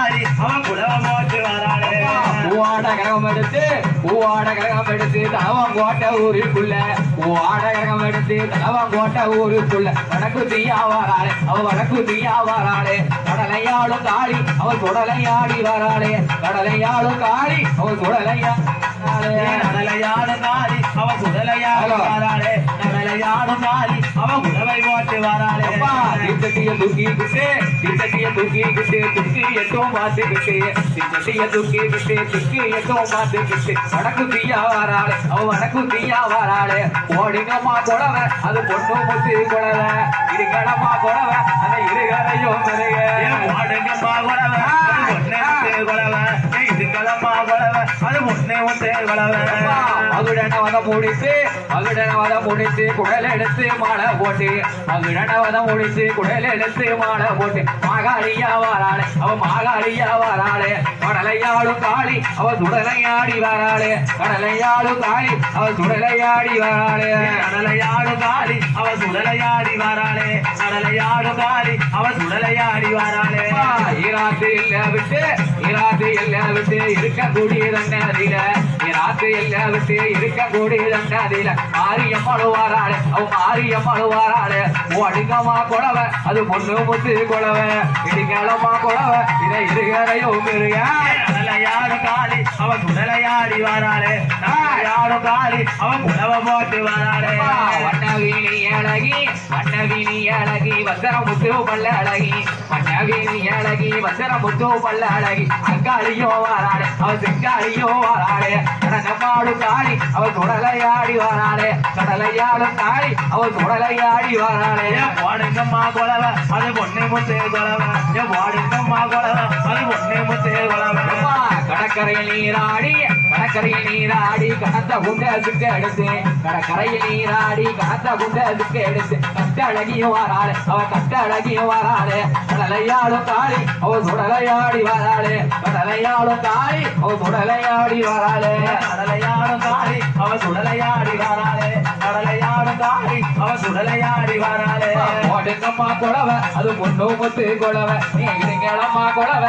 காரி அவன் குலவ போட்டு வராளே பூவாட கிரகம் எடுத்து தலவங்கோட்டை ஊருக்குள்ள பூவாட கிரகம் எடுத்து தலவங்கோட்டை ஊருக்குள்ள வடக்கு தீயா வராளே அவ வடக்கு தீயா வராளே கடலையாளும் காளி அவள் சுடலையாடி வராளே கடலையாளும் காளி அவள் சுடலையா கடலையாடும் காரி அவ சுடலையாடி வராளே கடலையாடும் காரி அவ குலவை போட்டு வராளே தீச்சட்டிய தூக்கிக்கிட்டு துக்கி எட்டும் பார்த்துக்கிட்டு வடக்கு தீயா வராளே அவ வடக்கு தீயா வராளே ஓடிங்கம்மா கொடவ அது பொண்ணு முத்து கொடவ இருகடமா கொடவ அந்த இருகரையும் ஓடுங்கம்மா கொடவ பொண்ணு கொடவ இதுகளம்மா கொடவ அது பொண்ணே ஒத்தே கொடவ மகுடனவதம் முடித்து குடல் எடுத்து மாலை போட்டு மகுடனவதம் முடித்து குடல் எடுத்து மாலை போட்டு மாகாளியா வராளே அவ மாகாளியா வராளே கடலையாளும் காளி அவ சுடலையாடி வராளே கடலையாளும் காளி அவ சுடலையாடி வராளே கடலையாடும் காரி அவ சுடலையாடி வராளே கடலையாடும் காரி அவ சுடலையாடி வராளே ஈராத்து எல்லாம் விட்டு இருக்கக்கூடிய தண்டதில ஈராத்து எல்லாம் விட்டு இருக்கக்கூடிய தண்டதில மாரியம்மளு வாராளே அவ மாரியம்மளு வாராளே அடுங்கம்மா கொடவ அது பொண்ணு முத்து கொடவ இடிங்களம்மா கொடவ இதை இருகரையும் இருக கடலையாடும் காரி அவ சுடலையாடி வராளே கடலையாடும் காரி அவ குலவ போட்டு வராளே வண்ணவீணி அழகி வசர முத்து பல்ல அழகி வண்ணவீணி அழகி வசர முத்து பல்ல அழகி அங்காளியோ வாராளே அவ செங்காளியோ வாராளே கடனப்பாடு காளி அவ சுடலையாடி வாராளே கடலையாடும் காளி அவ சுடலையாடி வாராளே வாடுங்கம்மா கொலவ அது பொண்ணு முத்தே கொலவ வாடுங்கம்மா கொலவ அது பொண்ணு முத்தே கொலவ கடற்கரையில் நீராடி கனத்த குண்டதுக்கு எடுத்து கடற்கரையில் நீராடி கனத்த குண்டதுக்கு எடுத்து கட்ட அழகியும் வாராளே அவ கட்ட அழகியும் வாராளே கடலையாடும் காளி அவ சுடலையாடி வாராளே கடலையாடும் காளி அவ சுடலையாடி வாராளே கடலையாடும் காரி அவ சுடலையாடி வராளே கடலையாடும் காரி அவ சுடலையாடி வராளே ஓடுங்கம்மா கொடவ அது பொண்ணு முத்து கொடவ நீ இருங்களம்மா கொடவ